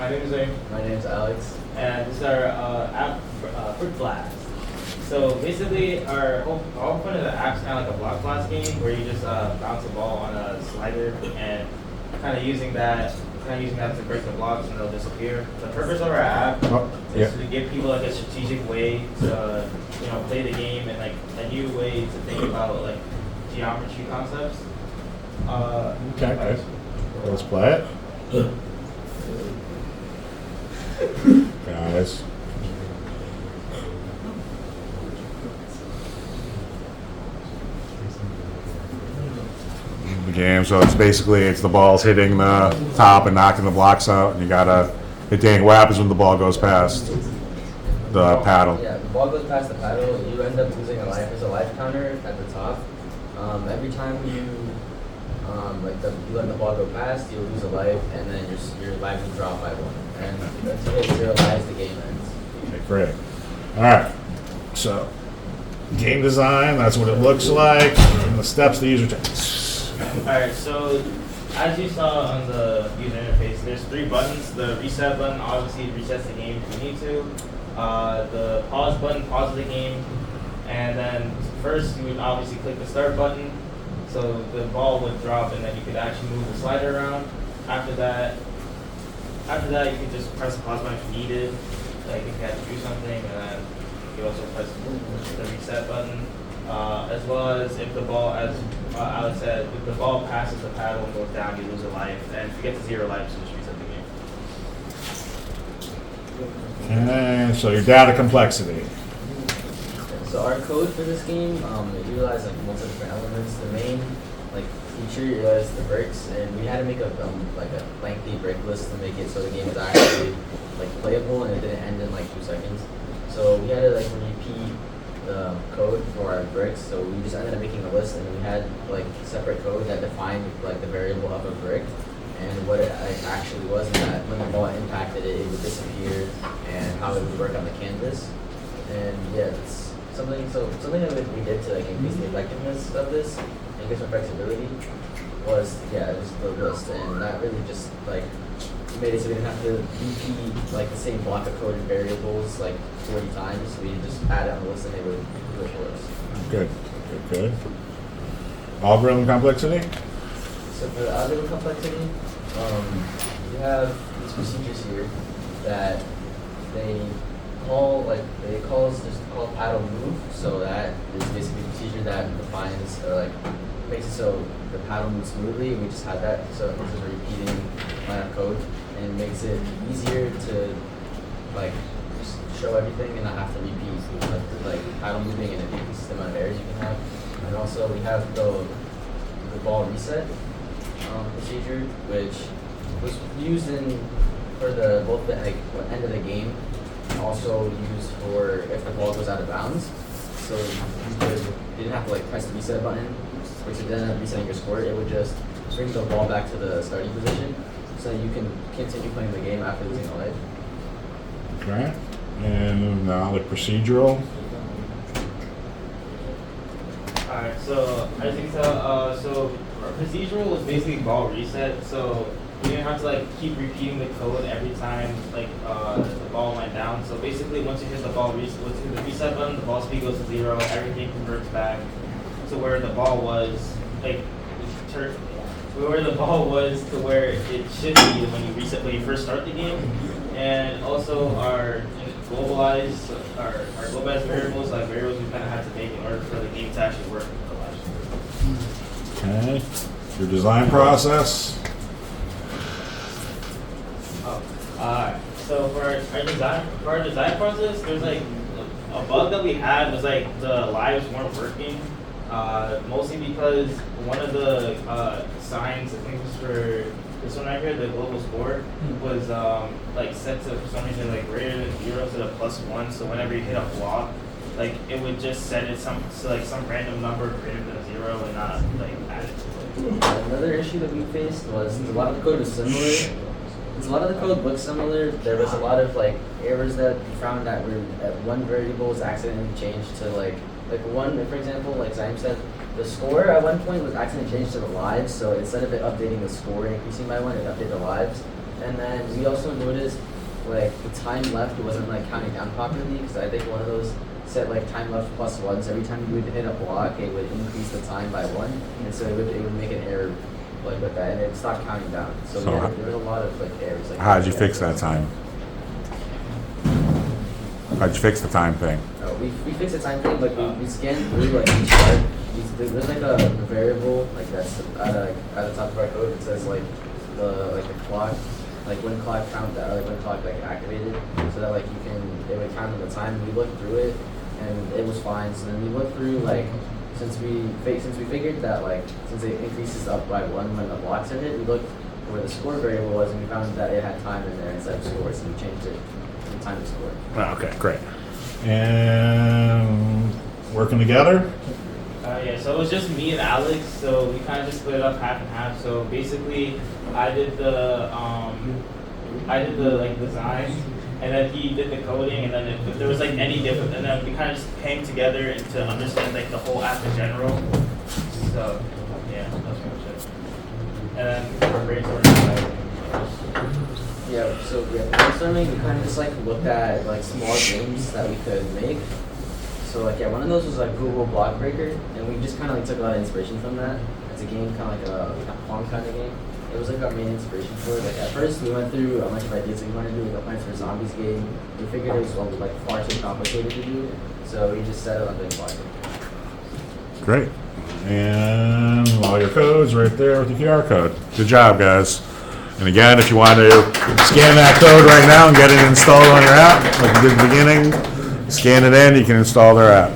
My name is Ray. My name's Alex. And this is our app, Fruit Blast. So basically, our whole point of the app is kind of like a block blast game where you just bounce a ball on a slider and kind of using that to break the blocks and they'll disappear. The purpose of our app is to give people like a strategic way to play the game and like a new way to think about like geometry concepts. Okay. Let's play it. Guys. The game, so it's basically the ball's hitting the top and knocking the blocks out, and you gotta hit what happens when the ball goes past the paddle. Yeah, the ball goes past the paddle, you end up losing a life. There's a life counter at the top. Every time you let the ball go past, you'll lose a life, and then your life will drop by one. And until it 0 lives, the game ends. Okay, great. All right. So, game design. That's what it looks like. And the steps the user takes. Alright, so as you saw on the user interface, there's 3 buttons. The reset button obviously resets the game if you need to. The pause button pauses the game. And then first you would obviously click the start button. So the ball would drop and then you could actually move the slider around. After that you could just press the pause button if you needed. Like if you had to do something, and then you also press the reset button. As well as if the ball, as Alex said, if the ball passes the paddle and goes down, you lose a life. And if you get to 0 lives, you just reset the game. Okay, so your data complexity. So our code for this game, it utilizes like multiple different elements. The main feature is the bricks, and we had to make a lengthy brick list to make it so the game was actually playable and it didn't end in 2 seconds. So we had to repeat the code for our bricks. So we just ended up making a list, and we had separate code that defined the variable of a brick. And what it actually was is that when the ball impacted it, it would disappear, and how it would work on the canvas. And yeah, it's something that we did to increase the effectiveness of this, increase our flexibility, was the list, and that really just made it so we didn't have to repeat the same block of code and variables 40 times. We just add it on the list and they would do it for us. Good. Algorithm complexity? So for the algorithm complexity, we have these procedures here that they call paddle move. So that is basically a procedure that defines or makes it so the paddle moves smoothly. We just had that, so this is a repeating line of code, and makes it easier to just show everything and not have to repeat the paddle moving, and it decreases the amount of errors you can have. And also we have the ball reset procedure, which was used for both the end of the game, and also used for if the ball goes out of bounds. So you didn't have to press the reset button, which would then end up resetting your score. It would just bring the ball back to the starting position, so you can continue playing the game after losing a life. Okay. And now the procedural. Alright, so as you can tell, so our procedural was basically ball reset. So you didn't have to keep repeating the code every time the ball went down. So basically, once you hit the reset button, the ball speed goes to 0. Everything converts back to where the ball was, to where it should be when you first start the game. And also our globalized variables, variables we kind of had to make in order for the game to actually work. Okay. Your design process. So for our design process, there's a bug that we had was the lives weren't working. Mostly because one of the signs, I think it was for this one right here, the global score, was set to for some reason greater than 0 instead of +1. So whenever you hit a block, it would just set it some random number greater than 0 and not add it to it. Another issue that we faced was a lot of the code was similar. A lot of the code looks similar. There was a lot of errors that we found that one variable was accidentally changed to one, for example, Zaim said, the score at one point was accidentally changed to the lives. So instead of it updating the score and increasing by 1, it updated the lives. And then we also noticed like the time left wasn't like counting down properly because I think one of those set like time left +1. So every time you would hit a block, it would increase the time by 1, and so it would make an error like with that, and it stopped counting down. So, So there was a lot of like errors. Like How'd you fix that time? How'd you fix the time thing? We fixed the time thing, like we scanned through like each part. There's like a variable like that's at the top of our code that says like the clock, like when clock count that, like when clock like activated, so that like it would count on the time. We looked through it and it was fine. So then we looked through like since we figured that like since it increases up by 1 when the blocks are hit, we looked where the score variable was and we found that it had time in there instead of score, so we changed it from time to score. Oh, okay, great. And working together? Yeah, so it was just me and Alex, so we kind of just split it up half and half. So basically, I did the like design, and then he did the coding, and then if there was like any different, and then we kind of just came together and to understand like the whole app in general. So yeah, that's pretty much it. And then for brainstorming, brainstorming, we kind of just like looked at like small games that we could make. So like one of those was like Google Block Breaker, and we just kind of like took a lot of inspiration from that. It's a game kind of like a Pong kind of game. It was like our main inspiration for it. Like at first we went through a bunch of ideas. We wanted to do like a Plants vs Zombies game. We figured it was like far too complicated to do, so we just settled on doing Block Breaker. Great. And all your codes right there with the QR code. Good job, guys. And again, if you want to scan that code right now and get it installed on your app, like you did at the beginning, scan it in, you can install their app.